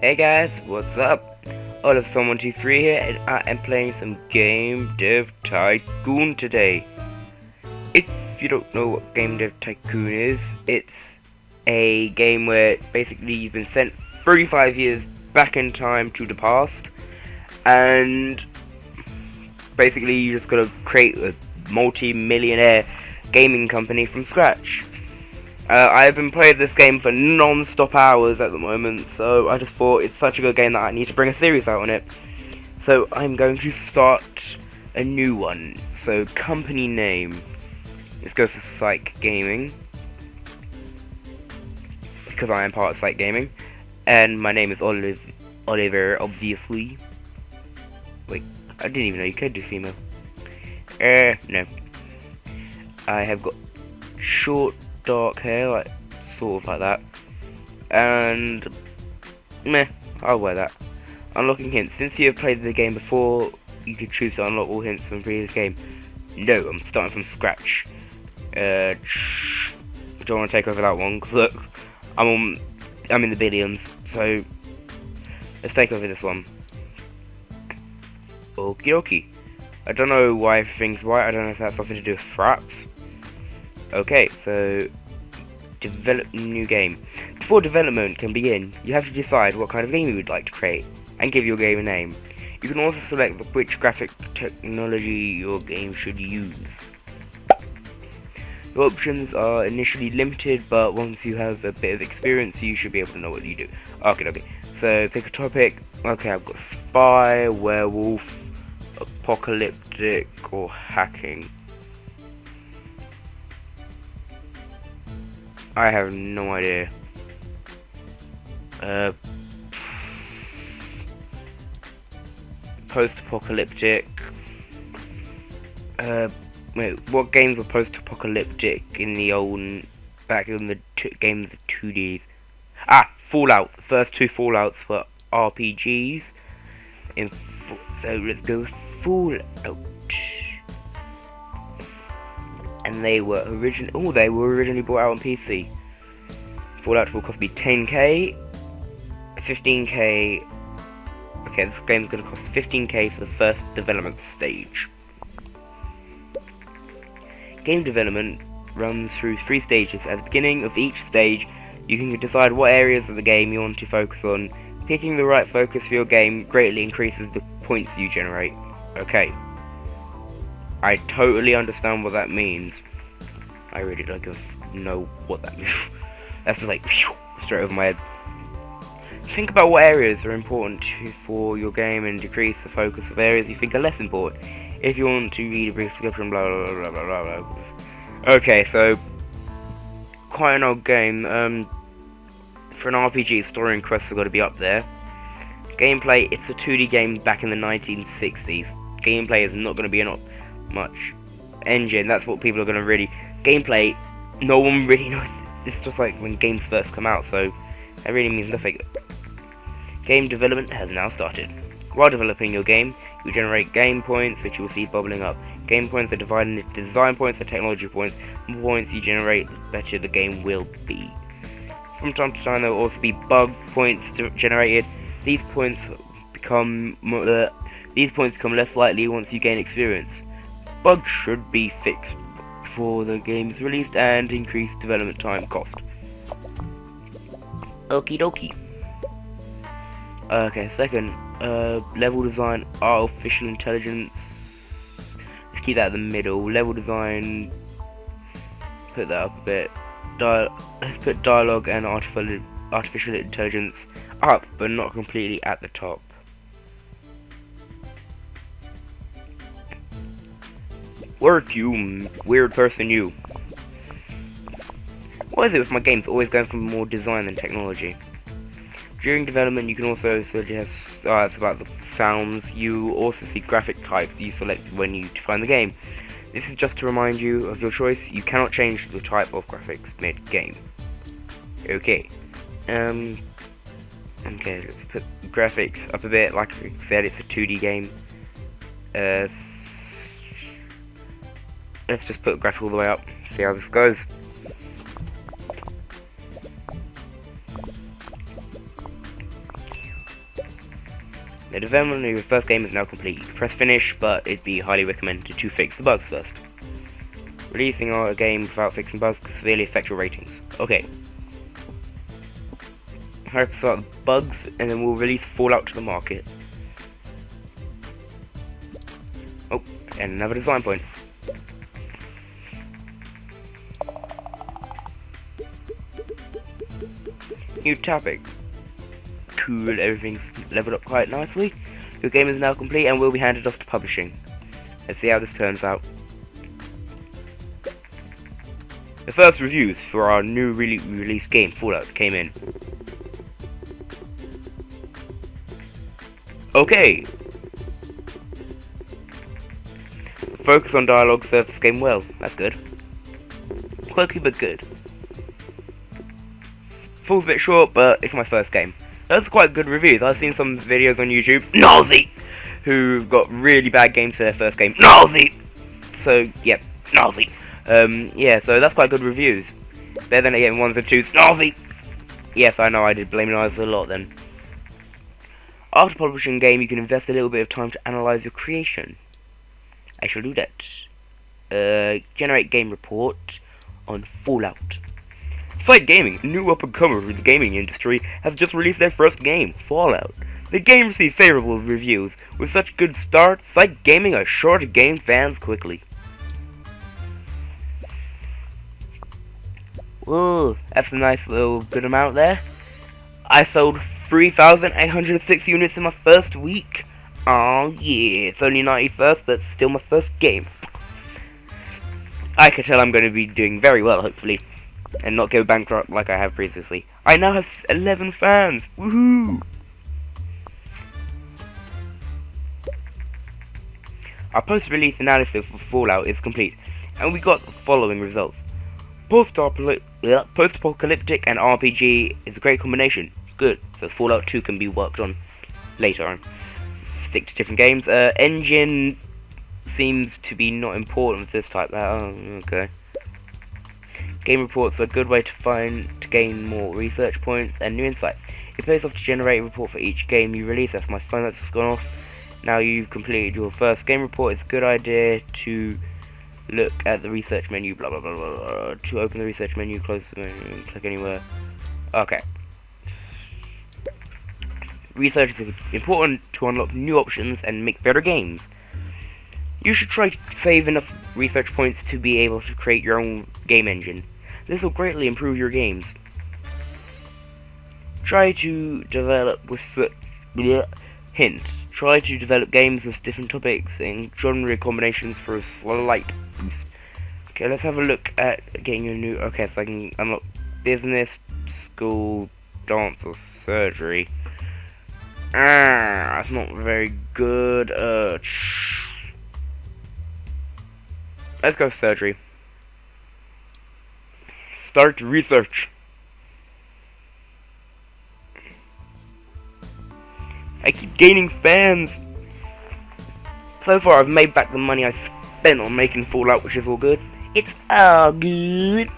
Hey guys, what's up? Olive123 here, and I am playing some Game Dev Tycoon today. If you don't know what Game Dev Tycoon is, it's a game where basically you've been sent 35 years back in time to the past, and basically you just gotta create a multi-millionaire gaming company from scratch. I have been playing this game for non-stop hours at the moment, so I just thought it's such a good game that I need to bring a series out on it. So I'm going to start a new one. So company name, let's go for SiKe Gaming, because I am part of SiKe Gaming, and my name is Oliver, obviously. Wait, I didn't even know you could do female. No. I have got short dark hair, like sort of like that, and meh, I'll wear that. Unlocking hints. Since you have played the game before, you could choose to unlock all hints from the previous game. No, I'm starting from scratch. Don't want to take over that one, because look, I'm in the billions, so let's take over this one. Okie dokie. I don't know why everything's white. I don't know if that's something to do with fraps. Okay, so develop new game. Before development can begin, you have to decide what kind of game you would like to create and give your game a name. You can also select which graphic technology your game should use. Your options are initially limited, but once you have a bit of experience, you should be able to know what you do. Okay. So pick a topic. Okay, I've got spy, werewolf, apocalyptic, or hacking. I have no idea. Post-apocalyptic. Wait, what games were post-apocalyptic in the old, back in the games of 2Ds? Fallout. The first two Fallouts were RPGs. So let's go with Fallout. And they were originally brought out on PC. Fallout will cost me 10k, 15k. Okay, this game's gonna cost 15k for the first development stage. Game development runs through 3 stages. At the beginning of each stage, you can decide what areas of the game you want to focus on. Picking the right focus for your game greatly increases the points you generate. Okay. I totally understand what that means. I really don't know what that means. That's just like straight over my head. Think about what areas are important for your game and decrease the focus of areas you think are less important. If you want to read a brief description, blah blah blah blah blah blah. Okay, so quite an old game. For an RPG, story and quests have got to be up there. Gameplay, it's a 2D game back in the 1960s. Gameplay is not going to be much. Engine, that's what people are going to really... Gameplay, no one really knows. It's just like when games first come out, so that really means nothing. Game development has now started. While developing your game, you generate game points, which you will see bubbling up. Game points are divided into design points and technology points. The more points you generate, the better the game will be. From time to time, there will also be bug points generated. These points become less likely once you gain experience. Bugs should be fixed before the game is released and increase development time cost. Okie dokie. Okay, second, level design, artificial intelligence. Let's keep that at the middle. Level design, put that up a bit. Let's put dialogue and artificial intelligence up, but not completely at the top. Work, you weird person, you. What is it with my games always going for more design than technology? During development, you can also suggest it's about the sounds. You also see graphic types you select when you define the game. This is just to remind you of your choice. You cannot change the type of graphics mid-game. Okay. Okay, let's put graphics up a bit. Like I said, it's a 2D game. Let's just put graphic all the way up, see how this goes. The development of your first game is now complete. Press finish, but it'd be highly recommended to fix the bugs first. Releasing a game without fixing bugs could severely affect your ratings. Okay. Focus on bugs, and then we'll release Fallout to the market. Oh, and another design point. New topic. Cool, everything's leveled up quite nicely. Your game is now complete and will be handed off to publishing. Let's see how this turns out. The first reviews for our new released game, Fallout, came in. Okay. Focus on dialogue serves this game well. That's good. Quirky but good. Falls a bit short, but it's my first game. Those are quite good reviews. I've seen some videos on YouTube, Nazi, who got really bad games for their first game, Nazi. So yeah, Nazi. Yeah, so that's quite good reviews. Better than getting 1s and 2s, Nazi. Yes, I know I did blame Nazi a lot then. After publishing a game, you can invest a little bit of time to analyze your creation. I shall do that. Generate game report on Fallout. SiKe Gaming, a new up-and-comer in the gaming industry, has just released their first game, Fallout. The game received favorable reviews. With such good start, SiKe Gaming are sure to gain fans quickly. Whoa, that's a nice little good amount there. I sold 3,806 units in my first week. Oh yeah, it's only 91st, but still my first game. I can tell I'm going to be doing very well, hopefully, and not go bankrupt like I have previously. I now have 11 fans. Woohoo! Our post-release analysis for Fallout is complete, and we got the following results. Post-apocalyptic and RPG is a great combination. Good, so Fallout 2 can be worked on later on. Stick to different games. Engine seems to be not important for this type. Okay. Game reports are a good way to gain more research points and new insights. It pays off to generate a report for each game you release. That's my phone that's just gone off. Now you've completed your first game report, it's a good idea to look at the research menu, blah blah blah blah blah. To open the research menu, close the menu, click anywhere. Okay. Research is important to unlock new options and make better games. You should try to save enough research points to be able to create your own game engine. This will greatly improve your games. Try to develop with hints. Try to develop games with different topics and genre combinations for a slight boost. Okay, let's have a look at getting a new. Okay, so I can unlock business, school, dance, or surgery. That's not very good. Let's go surgery. Start research. I keep gaining fans. So far, I've made back the money I spent on making Fallout, which is all good. It's all good.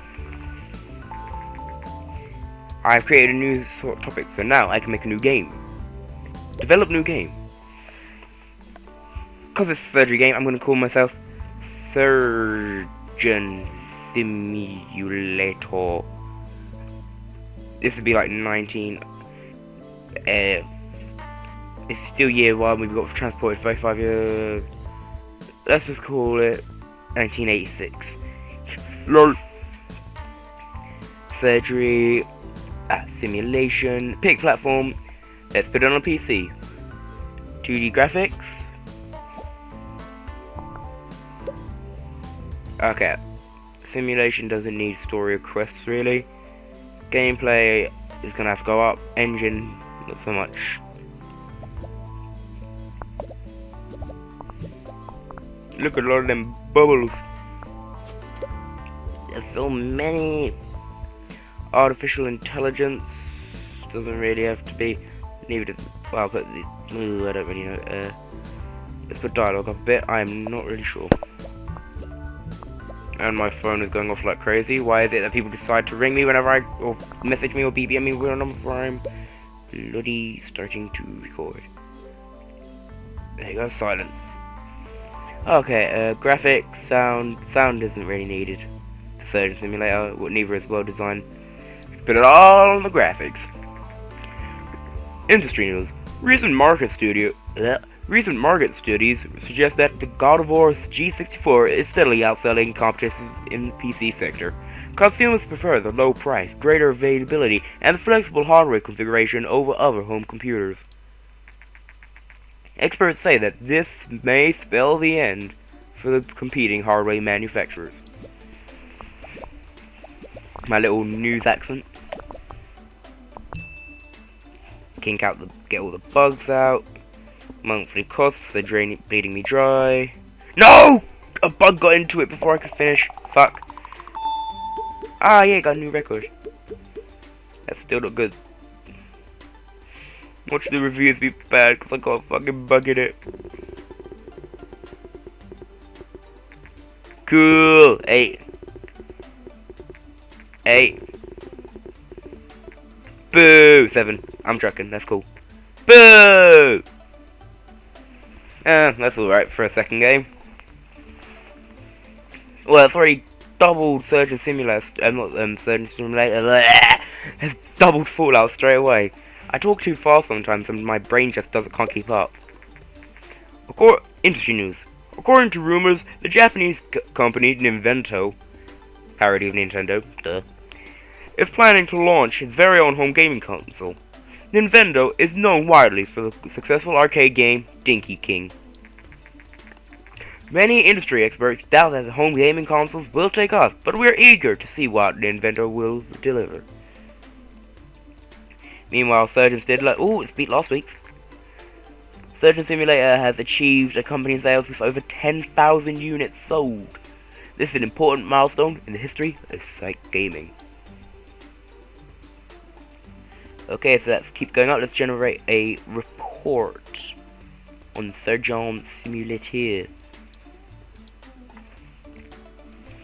I've created a new sort of topic, so now I can make a new game. Develop new game. Because it's a surgery game, I'm going to call myself Surgeon Simulator. This would be like 19... it's still year 1, we've got transported 35 years. Let's just call it 1986. LOL. Surgery. Simulation. Pick platform. Let's put it on a PC. 2D graphics. Okay. Simulation doesn't need story or quests really. Gameplay is gonna have to go up. Engine, not so much. Look at all of them bubbles. There's so many. Artificial intelligence doesn't really have to be. Neither does. Well, I'll put the. I don't really know. Let's put dialogue up a bit. I'm not really sure. And my phone is going off like crazy. Why is it that people decide to ring me whenever or message me or BBM me whenever I'm bloody starting to record? There you go, silent. Okay, graphics, sound isn't really needed. The Surgeon Simulator, neither is well designed. Put it all on the graphics. Industry news. Recent market studies suggest that the God of War G64 is steadily outselling competition in the PC sector. Consumers prefer the low price, greater availability, and the flexible hardware configuration over other home computers. Experts say that this may spell the end for the competing hardware manufacturers. My little news accent. Kink out get all the bugs out. Monthly costs are bleeding me dry. No! A bug got into it before I could finish. Fuck. Ah, yeah, got a new record. That's still not good. Watch the reviews be bad because I got a fucking bug in it. Cool. 8. Boo! 7. I'm trucking, that's cool. Boo! That's alright for a second game. Well, it's already doubled Surgeon Simulator, Surgeon Simulator, has doubled Fallout straight away. I talk too fast sometimes and my brain just can't keep up. Industry news. According to rumors, the Japanese company Nintendo, parody of Nintendo, is planning to launch its very own home gaming console. Nintendo is known widely for the successful arcade game Dinky King. Many industry experts doubt that the home gaming consoles will take off, but we're eager to see what Nintendo will deliver. Meanwhile, Surgeon's it's beat last week's. Surgeon Simulator has achieved a company sales with over 10,000 units sold. This is an important milestone in the history of SiKe Gaming. Okay, so let's keep going up. Let's generate a report on Surgeon Simulator.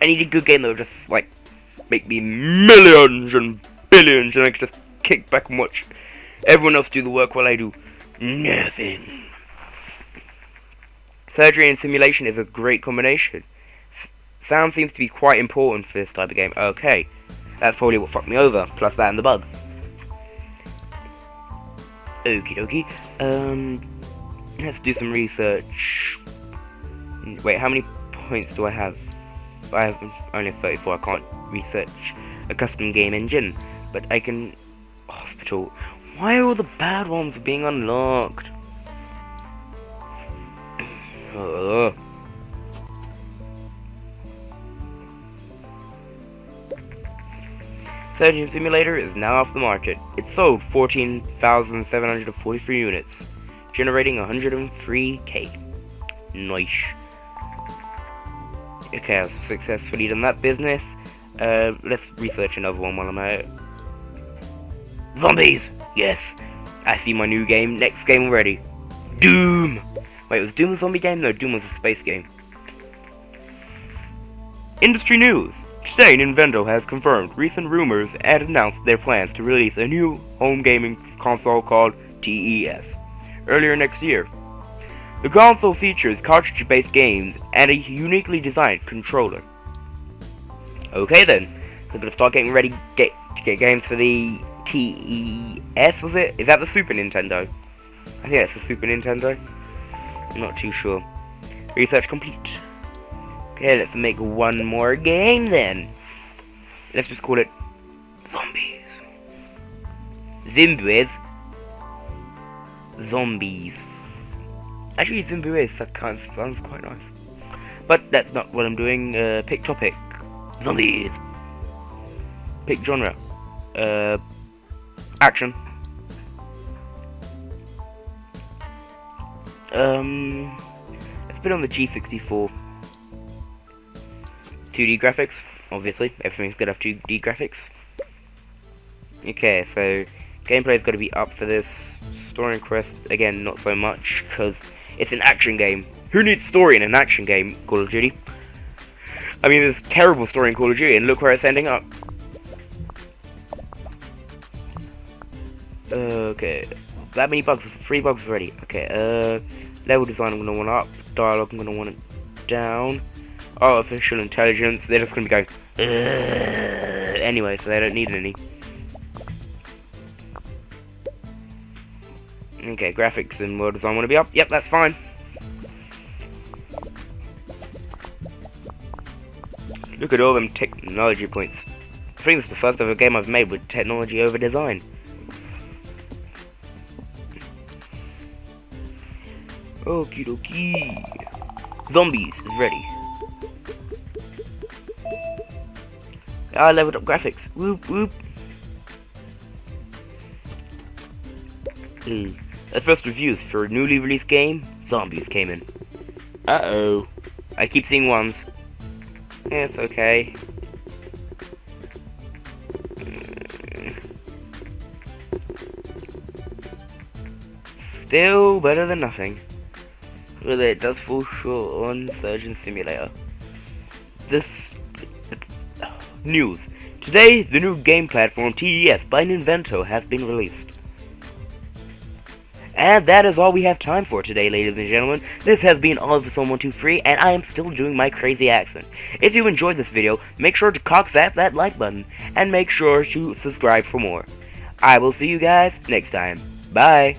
I need a good game that will just, like, make me millions and billions and I can just kick back and watch everyone else do the work while I do nothing. Surgery and simulation is a great combination. Sound seems to be quite important for this type of game. Okay, that's probably what fucked me over, plus that and the bug. Okie dokie. Let's do some research. Wait, how many points do I have? I have only 34. I can't research a custom game engine, but I can. Hospital. Why are all the bad ones being unlocked? Surgeon Simulator is now off the market. It sold 14,743 units, generating 103k. Nice. Okay, I've successfully done that business. Let's research another one while I'm at it. Zombies! Yes! I see my new game. Next game already. Doom! Wait, was Doom a zombie game? No, Doom was a space game. Industry news! Today, Nintendo has confirmed recent rumors and announced their plans to release a new home gaming console called TES earlier next year. The console features cartridge-based games and a uniquely designed controller. Okay then, so we're gonna start getting ready to get games for the TES, was it? Is that the Super Nintendo? I think that's the Super Nintendo. I'm not too sure. Research complete. Okay, let's make one more game then. Let's just call it Zombies. Zombies. Actually, Zombies, that kind of sounds quite nice. But that's not what I'm doing. Pick topic. Zombies. Pick genre. Action. It's been on the G64. 2D graphics, obviously. Everything's gonna have 2D graphics. Okay, so gameplay's got to be up for this. Story and quest, again, not so much, because it's an action game. Who needs story in an action game, Call of Duty? I mean, there's terrible story in Call of Duty, and look where it's ending up. Okay, that many bugs, 3 bugs already. Okay, Level design I'm going to want up. Dialogue I'm going to want it down. Artificial intelligence, they're just going to be going anyway, so they don't need any. Okay, graphics and world design want to be up. Yep, that's fine. Look at all them technology points. I think this is the first ever game I've made with technology over design. Okie dokie. Zombies is ready. I leveled up graphics. Whoop whoop. The first reviews for a newly released game, zombies came in. Uh-oh. I keep seeing ones. Yeah, it's okay. Still better than nothing. Really, it does fall short on Surgeon Simulator. News. Today, the new game platform TES by Ninvento has been released. And that is all we have time for today, ladies and gentlemen. This has been Oliver123, and I am still doing my crazy accent. If you enjoyed this video, make sure to cock-zap that like button, and make sure to subscribe for more. I will see you guys next time. Bye!